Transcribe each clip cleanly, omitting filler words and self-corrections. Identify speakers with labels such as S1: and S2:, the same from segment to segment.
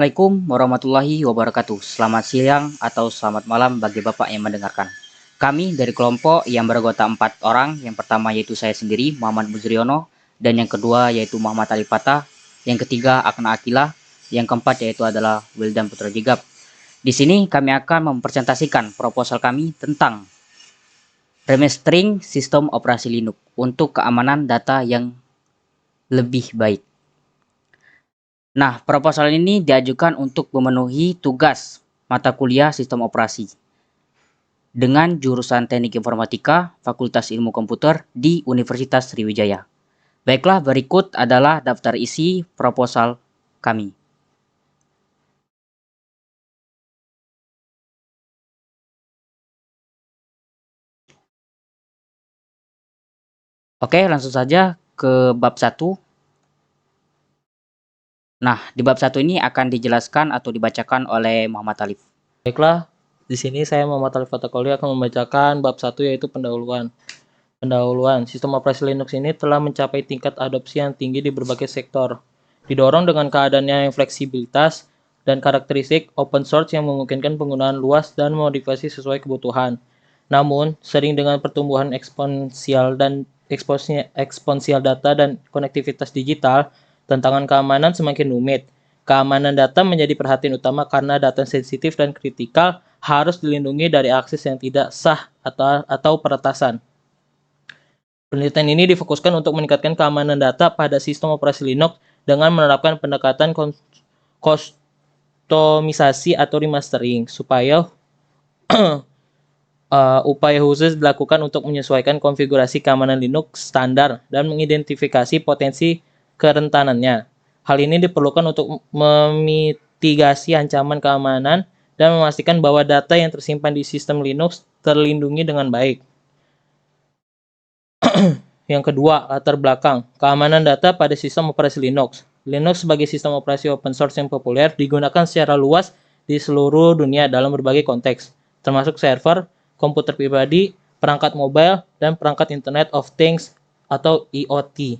S1: Assalamualaikum warahmatullahi wabarakatuh. Selamat siang atau selamat malam bagi Bapak yang mendengarkan. Kami dari kelompok yang beranggota 4 orang, yang pertama yaitu saya sendiri, Muhammad Muzriono, dan yang kedua yaitu Muhammad Ali Fatah, yang ketiga Akna Akila, yang keempat yaitu adalah Wildan Putra Jigab. Di sini kami akan mempresentasikan proposal kami tentang remastering sistem operasi Linux untuk keamanan data yang lebih baik. Nah, proposal ini diajukan untuk memenuhi tugas mata kuliah sistem operasi dengan jurusan Teknik Informatika, Fakultas Ilmu Komputer di Universitas Sriwijaya. Baiklah, berikut adalah daftar isi proposal kami. Oke, langsung saja ke bab 1. Nah, di bab 1 ini akan dijelaskan atau dibacakan oleh Muhammad Alif.
S2: Baiklah, di sini saya Muhammad Alif Fatakoli akan membacakan bab 1 yaitu pendahuluan. Sistem operasi Linux ini telah mencapai tingkat adopsi yang tinggi di berbagai sektor. Didorong dengan keadaannya yang fleksibilitas dan karakteristik open source yang memungkinkan penggunaan luas dan modifikasi sesuai kebutuhan. Namun, sering dengan pertumbuhan eksponensial data dan konektivitas digital, tantangan keamanan semakin rumit. Keamanan data menjadi perhatian utama karena data sensitif dan kritikal harus dilindungi dari akses yang tidak sah atau peretasan. Penelitian ini difokuskan untuk meningkatkan keamanan data pada sistem operasi Linux dengan menerapkan pendekatan kustomisasi atau remastering supaya upaya khusus dilakukan untuk menyesuaikan konfigurasi keamanan Linux standar dan mengidentifikasi potensi kerentanannya. Hal ini diperlukan untuk memitigasi ancaman keamanan dan memastikan bahwa data yang tersimpan di sistem Linux terlindungi dengan baik. Yang kedua, latar belakang. Keamanan data pada sistem operasi Linux. Linux sebagai sistem operasi open source yang populer digunakan secara luas di seluruh dunia dalam berbagai konteks, termasuk server, komputer pribadi, perangkat mobile, dan perangkat Internet of Things atau IoT.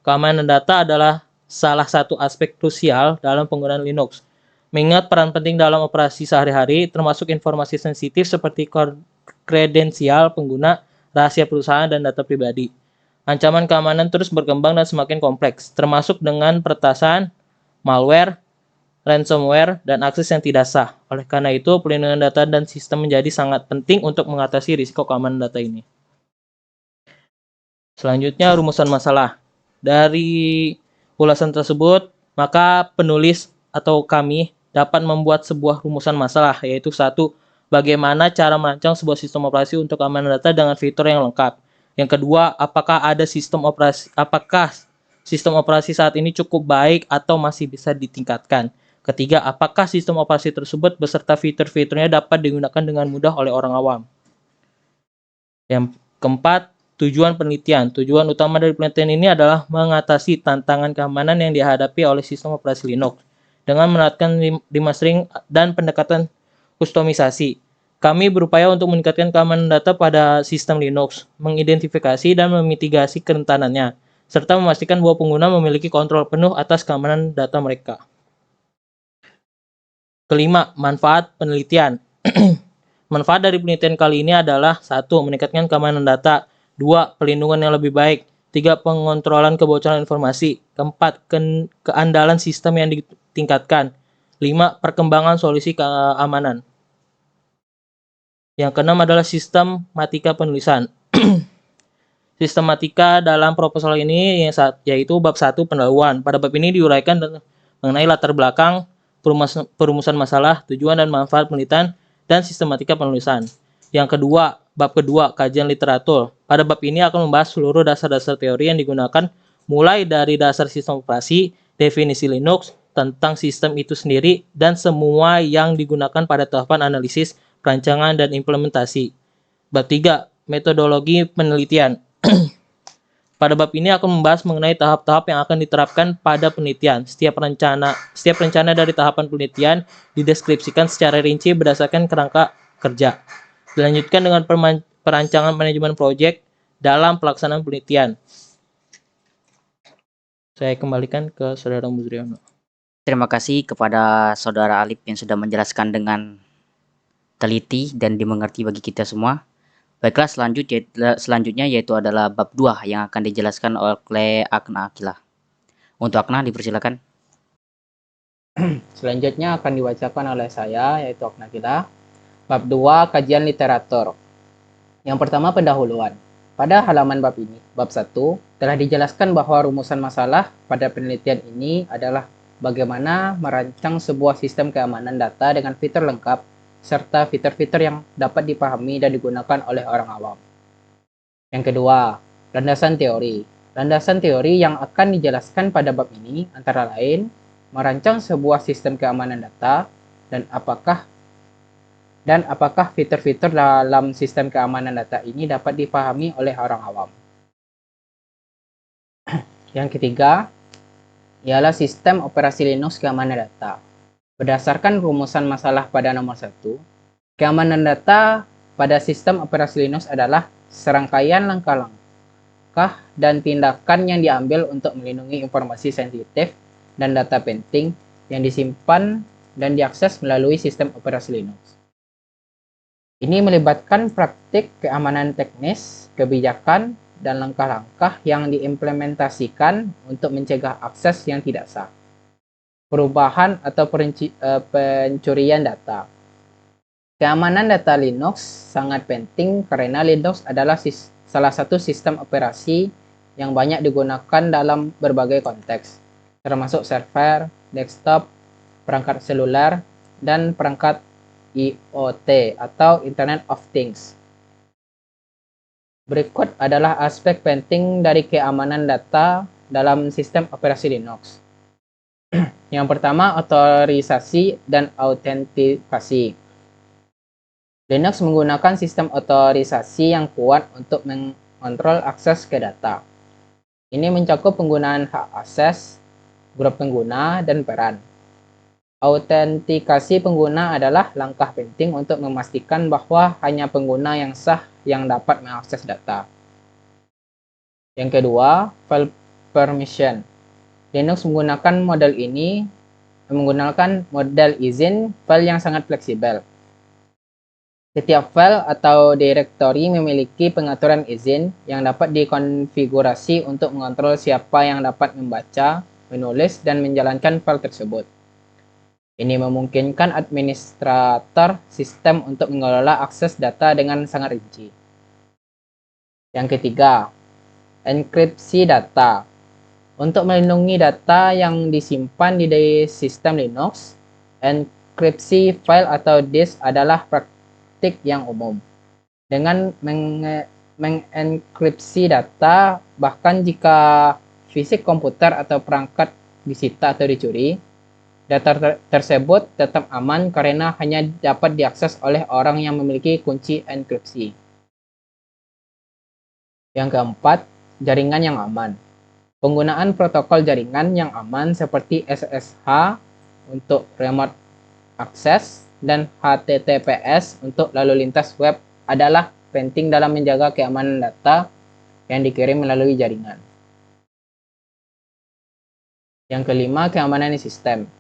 S2: Keamanan data adalah salah satu aspek krusial dalam penggunaan Linux. Mengingat peran penting dalam operasi sehari-hari, termasuk informasi sensitif seperti kredensial pengguna, rahasia perusahaan, dan data pribadi. Ancaman keamanan terus berkembang dan semakin kompleks, termasuk dengan peretasan, malware, ransomware, dan akses yang tidak sah. Oleh karena itu, pelindungan data dan sistem menjadi sangat penting untuk mengatasi risiko keamanan data ini. Selanjutnya, rumusan masalah. Dari ulasan tersebut, maka penulis atau kami dapat membuat sebuah rumusan masalah, yaitu 1. Bagaimana cara merancang sebuah sistem operasi untuk keamanan data dengan fitur yang lengkap. Yang kedua, apakah sistem operasi saat ini cukup baik atau masih bisa ditingkatkan. Ketiga, apakah sistem operasi tersebut beserta fitur-fiturnya dapat digunakan dengan mudah oleh orang awam. Yang keempat, tujuan penelitian. Tujuan utama dari penelitian ini adalah mengatasi tantangan keamanan yang dihadapi oleh sistem operasi Linux dengan menerapkan remastering dan pendekatan kustomisasi. Kami berupaya untuk meningkatkan keamanan data pada sistem Linux, mengidentifikasi dan memitigasi kerentanannya, serta memastikan bahwa pengguna memiliki kontrol penuh atas keamanan data mereka. Kelima, manfaat penelitian. Manfaat dari penelitian kali ini adalah 1. Meningkatkan keamanan data. 2. Pelindungan yang lebih baik. 3. Pengontrolan kebocoran informasi. 4. Keandalan sistem yang ditingkatkan. 5. Perkembangan solusi keamanan. Yang keenam adalah sistematika penulisan. Sistematika dalam proposal ini yaitu bab 1 pendahuluan. Pada bab ini diuraikan mengenai latar belakang, perumusan masalah, tujuan dan manfaat penelitian, dan sistematika penulisan. Yang kedua, bab kedua, kajian literatur. Pada bab ini akan membahas seluruh dasar-dasar teori yang digunakan mulai dari dasar sistem operasi, definisi Linux, tentang sistem itu sendiri, dan semua yang digunakan pada tahapan analisis, perancangan, dan implementasi. Bab 3, metodologi penelitian. Pada bab ini akan membahas mengenai tahap-tahap yang akan diterapkan pada penelitian. Setiap rencana dari tahapan penelitian dideskripsikan secara rinci berdasarkan kerangka kerja. Dilanjutkan dengan perancangan manajemen proyek dalam pelaksanaan penelitian. Saya kembalikan ke Saudara Muzriono.
S1: Terima kasih kepada Saudara Alif yang sudah menjelaskan dengan teliti dan dimengerti bagi kita semua. Baiklah, selanjutnya yaitu adalah bab 2 yang akan dijelaskan oleh Akna Akila. Untuk Akna, dipersilakan.
S3: Selanjutnya akan dibacakan oleh saya, yaitu Aknakila. Bab 2, Kajian Literatur. Yang pertama, pendahuluan. Pada halaman bab ini, bab 1, telah dijelaskan bahwa rumusan masalah pada penelitian ini adalah bagaimana merancang sebuah sistem keamanan data dengan fitur lengkap, serta fitur-fitur yang dapat dipahami dan digunakan oleh orang awam. Yang kedua, landasan teori. Landasan teori yang akan dijelaskan pada bab ini antara lain merancang sebuah sistem keamanan data dan apakah fitur-fitur dalam sistem keamanan data ini dapat dipahami oleh orang awam. Yang ketiga ialah sistem operasi Linux keamanan data. Berdasarkan rumusan masalah pada nomor 1, keamanan data pada sistem operasi Linux adalah serangkaian langkah-langkah dan tindakan yang diambil untuk melindungi informasi sensitif dan data penting yang disimpan dan diakses melalui sistem operasi Linux. Ini melibatkan praktik keamanan teknis, kebijakan, dan langkah-langkah yang diimplementasikan untuk mencegah akses yang tidak sah, perubahan atau pencurian data. Keamanan data Linux sangat penting karena Linux adalah salah satu sistem operasi yang banyak digunakan dalam berbagai konteks, termasuk server, desktop, perangkat seluler, dan perangkat IoT atau Internet of Things. Berikut adalah aspek penting dari keamanan data dalam sistem operasi Linux. Yang pertama, otorisasi dan autentikasi. Linux menggunakan sistem otorisasi yang kuat untuk mengontrol akses ke data. Ini mencakup penggunaan hak akses, grup pengguna, dan peran. Autentikasi pengguna adalah langkah penting untuk memastikan bahwa hanya pengguna yang sah yang dapat mengakses data. Yang kedua, file permission. Linux menggunakan model izin file yang sangat fleksibel. Setiap file atau direktori memiliki pengaturan izin yang dapat dikonfigurasi untuk mengontrol siapa yang dapat membaca, menulis, dan menjalankan file tersebut. Ini memungkinkan administrator sistem untuk mengelola akses data dengan sangat rinci. Yang ketiga, enkripsi data. Untuk melindungi data yang disimpan di sistem Linux, enkripsi file atau disk adalah praktik yang umum. Dengan mengenkripsi data, bahkan jika fisik komputer atau perangkat disita atau dicuri, data tersebut tetap aman karena hanya dapat diakses oleh orang yang memiliki kunci enkripsi. Yang keempat, jaringan yang aman. Penggunaan protokol jaringan yang aman seperti SSH untuk remote access dan HTTPS untuk lalu lintas web adalah penting dalam menjaga keamanan data yang dikirim melalui jaringan. Yang kelima, keamanan sistem.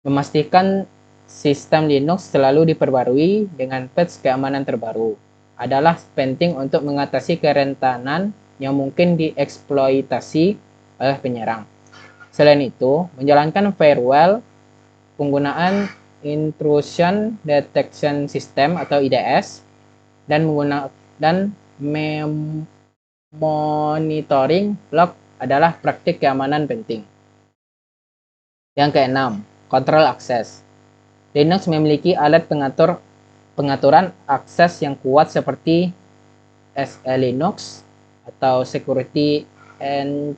S3: Memastikan sistem Linux selalu diperbarui dengan patch keamanan terbaru adalah penting untuk mengatasi kerentanan yang mungkin dieksploitasi oleh penyerang. Selain itu, menjalankan firewall, penggunaan intrusion detection system atau IDS, dan monitoring log adalah praktik keamanan penting. Yang keenam, kontrol akses. Linux memiliki alat pengaturan akses yang kuat seperti SE-Linux atau security and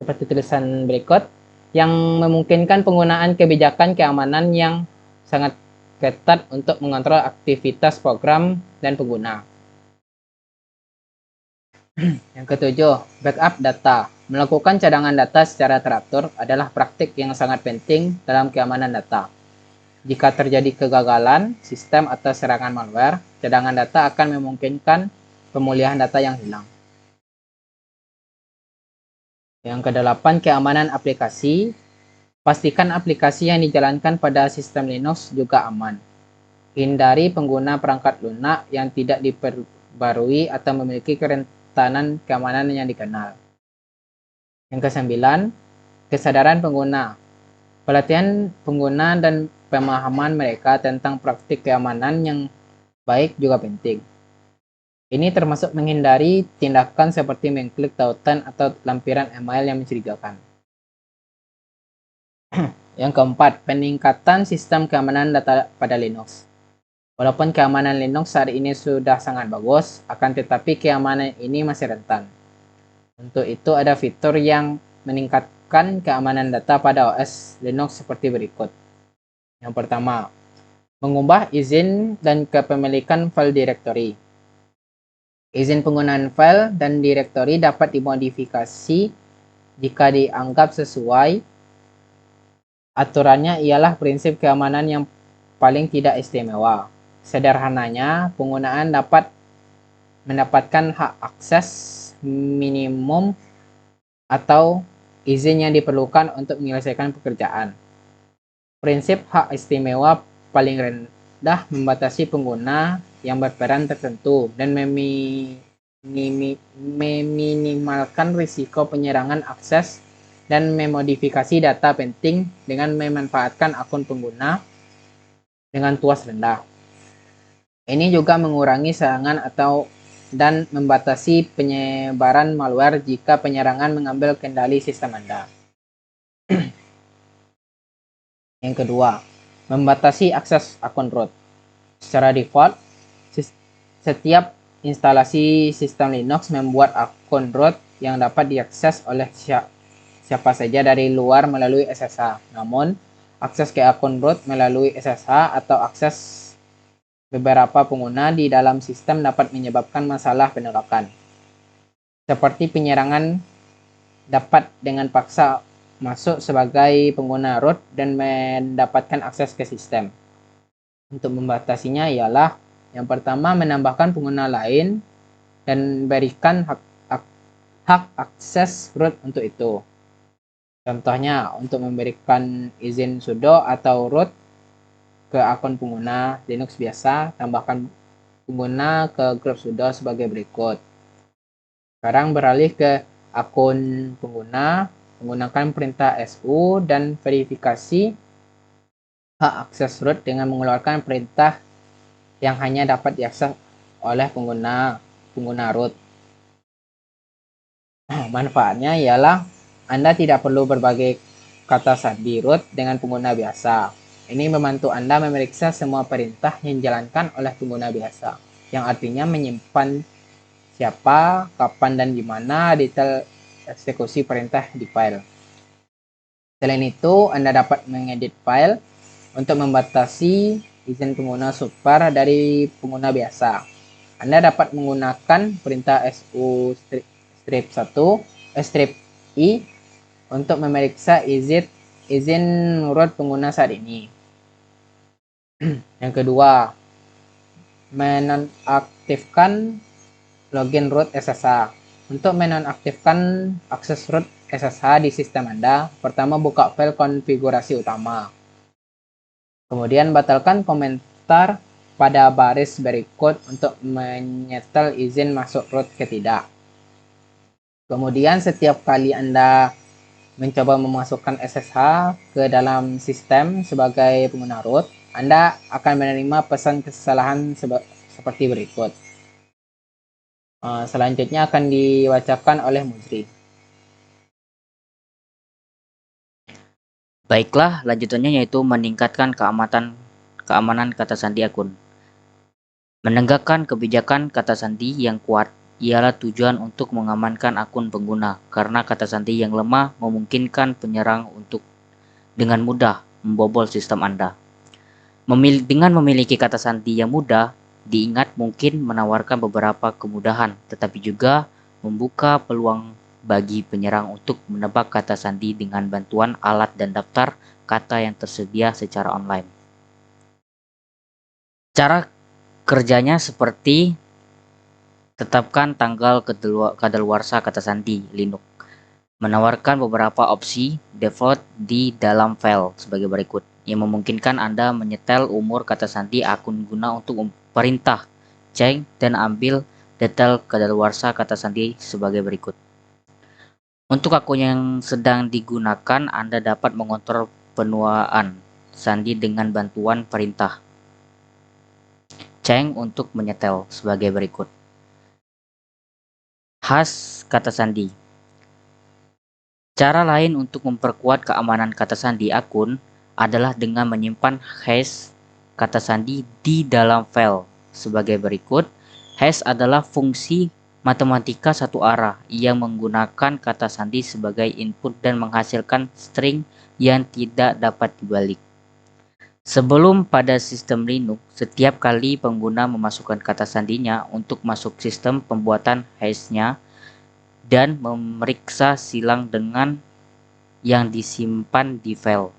S3: seperti tulisan berikut yang memungkinkan penggunaan kebijakan keamanan yang sangat ketat untuk mengontrol aktivitas program dan pengguna. Yang ketujuh, backup data. Melakukan cadangan data secara teratur adalah praktik yang sangat penting dalam keamanan data. Jika terjadi kegagalan sistem atau serangan malware, cadangan data akan memungkinkan pemulihan data yang hilang. Yang kedelapan, keamanan aplikasi. Pastikan aplikasi yang dijalankan pada sistem Linux juga aman. Hindari pengguna perangkat lunak yang tidak diperbarui atau memiliki kerentanan keamanan yang dikenal. Yang kesembilan, kesadaran pengguna. Pelatihan pengguna dan pemahaman mereka tentang praktik keamanan yang baik juga penting. Ini termasuk menghindari tindakan seperti mengklik tautan atau lampiran email yang mencurigakan. Yang keempat, peningkatan sistem keamanan data pada Linux. Walaupun keamanan Linux saat ini sudah sangat bagus, akan tetapi keamanan ini masih rentan. Untuk itu ada fitur yang meningkatkan keamanan data pada OS Linux seperti berikut. Yang pertama, mengubah izin dan kepemilikan file directory. Izin penggunaan file dan directory dapat dimodifikasi jika dianggap sesuai. Aturannya ialah prinsip keamanan yang paling tidak istimewa. Sederhananya, penggunaan dapat mendapatkan hak akses minimum atau izin yang diperlukan untuk menyelesaikan pekerjaan. Prinsip hak istimewa paling rendah membatasi pengguna yang berperan tertentu dan meminimalkan risiko penyerangan akses dan memodifikasi data penting dengan memanfaatkan akun pengguna dengan tuas rendah. Ini juga mengurangi serangan dan membatasi penyebaran malware jika penyerangan mengambil kendali sistem Anda. Yang kedua, membatasi akses akun root. Secara default, setiap instalasi sistem Linux membuat akun root yang dapat diakses oleh siapa saja dari luar melalui SSH. Namun, akses ke akun root melalui SSH atau akses beberapa pengguna di dalam sistem dapat menyebabkan masalah penolakan. Seperti penyerangan dapat dengan paksa masuk sebagai pengguna root dan mendapatkan akses ke sistem. Untuk membatasinya ialah yang pertama, menambahkan pengguna lain dan berikan hak akses root untuk itu. Contohnya, untuk memberikan izin sudo atau root ke akun pengguna Linux biasa, tambahkan pengguna ke grup sudo sebagai berikut. Sekarang beralih ke akun pengguna, menggunakan perintah su dan verifikasi hak akses root dengan mengeluarkan perintah yang hanya dapat diakses oleh pengguna root. Manfaatnya ialah Anda tidak perlu berbagai kata sandi root dengan pengguna biasa. Ini membantu Anda memeriksa semua perintah yang dijalankan oleh pengguna biasa, yang artinya menyimpan siapa, kapan, dan di mana detail eksekusi perintah di file. Selain itu, Anda dapat mengedit file untuk membatasi izin pengguna super dari pengguna biasa. Anda dapat menggunakan perintah su strip i untuk memeriksa izin root pengguna saat ini. Yang kedua, menonaktifkan login root SSH. Untuk menonaktifkan akses root SSH di sistem Anda, pertama buka file konfigurasi utama. Kemudian batalkan komentar pada baris berikut untuk menyetel izin masuk root ke tidak. Kemudian setiap kali Anda mencoba memasukkan SSH ke dalam sistem sebagai pengguna root, Anda akan menerima pesan kesalahan seperti berikut. Selanjutnya akan dibacakan oleh Muzri.
S1: Baiklah, lanjutannya yaitu meningkatkan keamanan kata sandi akun. Menegakkan kebijakan kata sandi yang kuat ialah tujuan untuk mengamankan akun pengguna, karena kata sandi yang lemah memungkinkan penyerang untuk dengan mudah membobol sistem Anda. Dengan memiliki kata sandi yang mudah, diingat mungkin menawarkan beberapa kemudahan, tetapi juga membuka peluang bagi penyerang untuk menebak kata sandi dengan bantuan alat dan daftar kata yang tersedia secara online. Cara kerjanya seperti tetapkan tanggal kadaluarsa kata sandi Linux. menawarkan beberapa opsi default di dalam file sebagai berikut, yang memungkinkan Anda menyetel umur kata sandi akun guna untuk perintah cek dan ambil detail kadaluarsa kata sandi sebagai berikut. Untuk akun yang sedang digunakan, Anda dapat mengontrol penuaan sandi dengan bantuan perintah cek untuk menyetel sebagai berikut. Hash kata sandi. Cara lain untuk memperkuat keamanan kata sandi akun adalah dengan menyimpan hash kata sandi di dalam file sebagai berikut. Hash adalah fungsi matematika satu arah yang menggunakan kata sandi sebagai input dan menghasilkan string yang tidak dapat dibalik. Sebelum pada sistem Linux, setiap kali pengguna memasukkan kata sandinya untuk masuk sistem pembuatan hash-nya dan memeriksa silang dengan yang disimpan di file.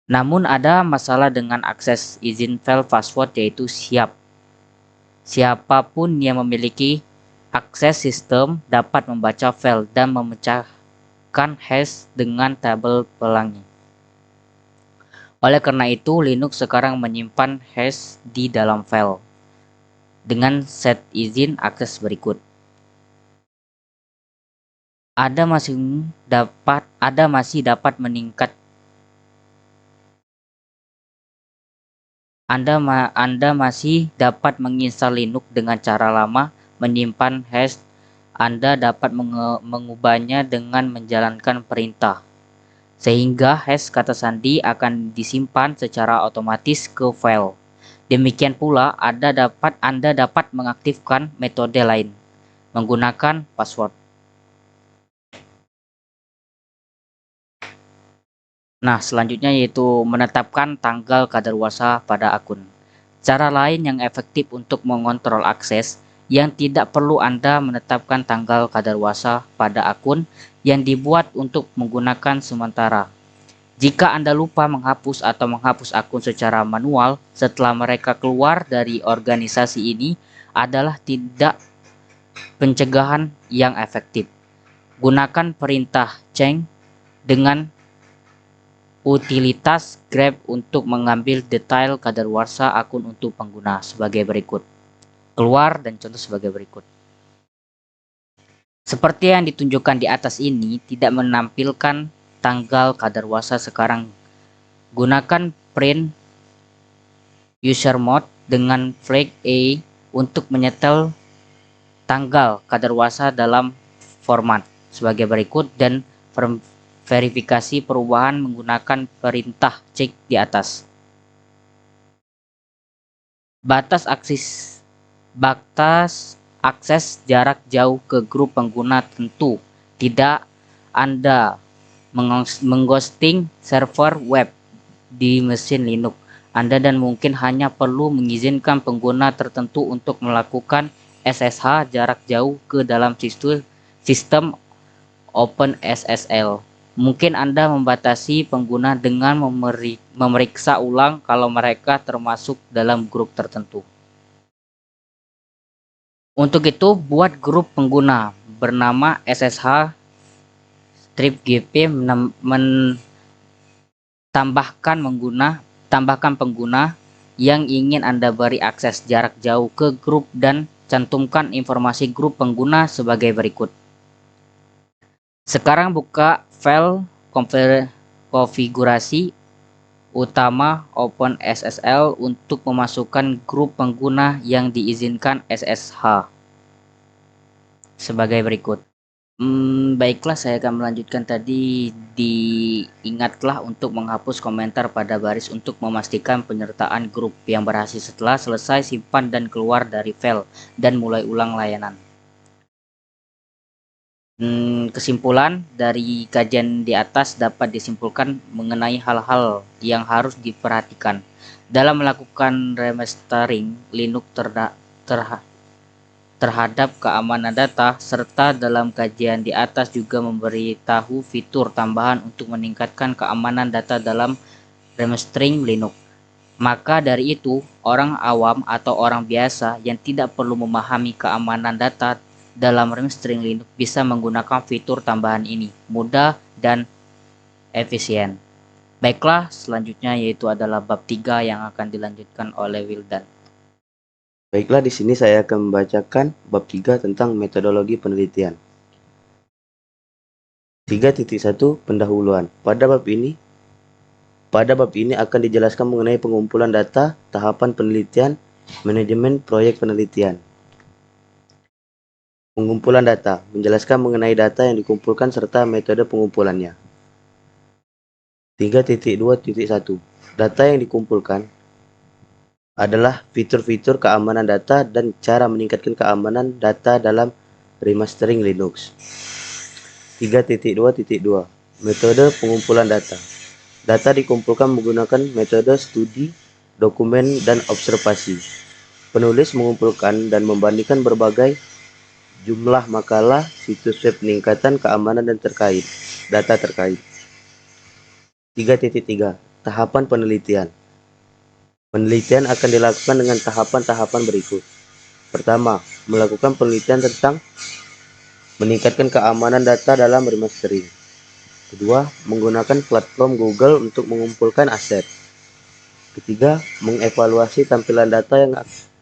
S1: Namun ada masalah dengan akses izin file password, yaitu siapapun yang memiliki akses sistem dapat membaca file dan memecahkan hash dengan tabel pelangi. Oleh karena itu, Linux sekarang menyimpan hash di dalam file dengan set izin akses berikut. Anda masih dapat meningkat. Anda masih dapat menginstal Linux dengan cara lama, menyimpan hash. Anda dapat mengubahnya dengan menjalankan perintah, sehingga hash kata sandi akan disimpan secara otomatis ke file. Demikian pula, Anda dapat mengaktifkan metode lain, menggunakan password. Nah, selanjutnya yaitu menetapkan tanggal kadaluarsa pada akun. Cara lain yang efektif untuk mengontrol akses yang tidak perlu Anda menetapkan tanggal kadaluarsa pada akun yang dibuat untuk menggunakan sementara. Jika Anda lupa menghapus atau menghapus akun secara manual setelah mereka keluar dari organisasi ini, adalah tidak pencegahan yang efektif. Gunakan perintah change dengan utilitas grep untuk mengambil detail kadaluarsa akun untuk pengguna sebagai berikut. Keluar dan contoh sebagai berikut. Seperti yang ditunjukkan di atas ini, tidak menampilkan tanggal kadaluarsa sekarang. Gunakan print user mode dengan flag A untuk menyetel tanggal kadaluarsa dalam format sebagai berikut dan verifikasi perubahan menggunakan perintah cek di atas. Batas akses jarak jauh ke grup pengguna tentu tidak. Anda mengghosting server web di mesin Linux Anda dan mungkin hanya perlu mengizinkan pengguna tertentu untuk melakukan SSH jarak jauh ke dalam sistem OpenSSL. Mungkin Anda membatasi pengguna dengan memeriksa ulang kalau mereka termasuk dalam grup tertentu. Untuk itu, buat grup pengguna bernama SSH -gp tambahkan pengguna yang ingin Anda beri akses jarak jauh ke grup dan cantumkan informasi grup pengguna sebagai berikut. Sekarang buka file konfigurasi utama OpenSSL untuk memasukkan grup pengguna yang diizinkan SSH sebagai berikut. Baiklah, saya akan melanjutkan tadi. Diingatlah untuk menghapus komentar pada baris untuk memastikan penyertaan grup yang berhasil. Setelah selesai, simpan dan keluar dari file dan mulai ulang layanan. Kesimpulan dari kajian di atas dapat disimpulkan mengenai hal-hal yang harus diperhatikan dalam melakukan remastering Linux terhadap keamanan data, serta dalam kajian di atas juga memberitahu fitur tambahan untuk meningkatkan keamanan data dalam remastering Linux. Maka dari itu, orang awam atau orang biasa yang tidak perlu memahami keamanan data dalam remastering Linux bisa menggunakan fitur tambahan ini, mudah dan efisien. Baiklah, selanjutnya yaitu adalah bab 3 yang akan dilanjutkan oleh Wildan.
S4: Baiklah, di sini saya akan membacakan bab 3 tentang metodologi penelitian. 3.1 Pendahuluan. Pada bab ini akan dijelaskan mengenai pengumpulan data, tahapan penelitian, manajemen proyek penelitian. Pengumpulan data menjelaskan mengenai data yang dikumpulkan serta metode pengumpulannya. 3.2.1 Data yang dikumpulkan adalah fitur-fitur keamanan data dan cara meningkatkan keamanan data dalam remastering Linux. 3.2.2 Metode pengumpulan data. Data dikumpulkan menggunakan metode studi, dokumen, dan observasi. Penulis mengumpulkan dan membandingkan berbagai jumlah makalah, situs web peningkatan keamanan dan data terkait. 3.3 Tahapan penelitian. Penelitian akan dilakukan dengan tahapan-tahapan berikut. Pertama, melakukan penelitian tentang meningkatkan keamanan data dalam remastering. Kedua, menggunakan platform Google untuk mengumpulkan aset. Ketiga, mengevaluasi tampilan data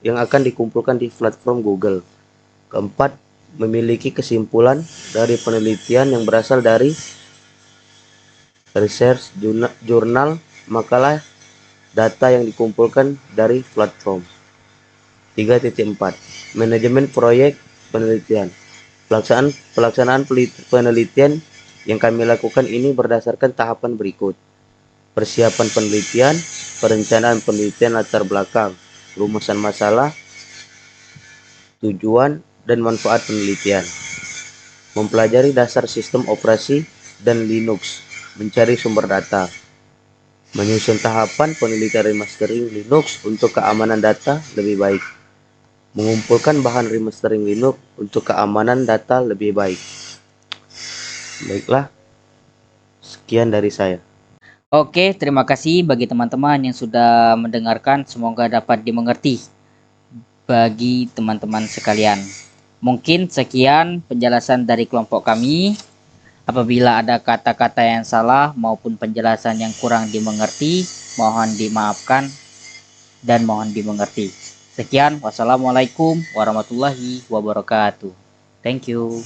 S4: yang akan dikumpulkan di platform Google. Keempat, memiliki kesimpulan dari penelitian yang berasal dari research jurnal, makalah, data yang dikumpulkan dari platform. 3.4 Manajemen proyek penelitian. Pelaksanaan penelitian yang kami lakukan ini berdasarkan tahapan berikut. Persiapan penelitian, perencanaan penelitian latar belakang, rumusan masalah, tujuan, dan manfaat penelitian. Mempelajari dasar sistem operasi dan Linux, mencari sumber data. Menyusun tahapan penelitian remastering Linux untuk keamanan data lebih baik. Mengumpulkan bahan remastering Linux untuk keamanan data lebih baik. Baiklah, sekian dari saya.
S1: Oke, terima kasih bagi teman-teman yang sudah mendengarkan. Semoga dapat dimengerti bagi teman-teman sekalian. Mungkin sekian penjelasan dari kelompok kami. Apabila ada kata-kata yang salah maupun penjelasan yang kurang dimengerti, mohon dimaafkan dan mohon dimengerti. Sekian, wassalamualaikum warahmatullahi wabarakatuh. Thank you.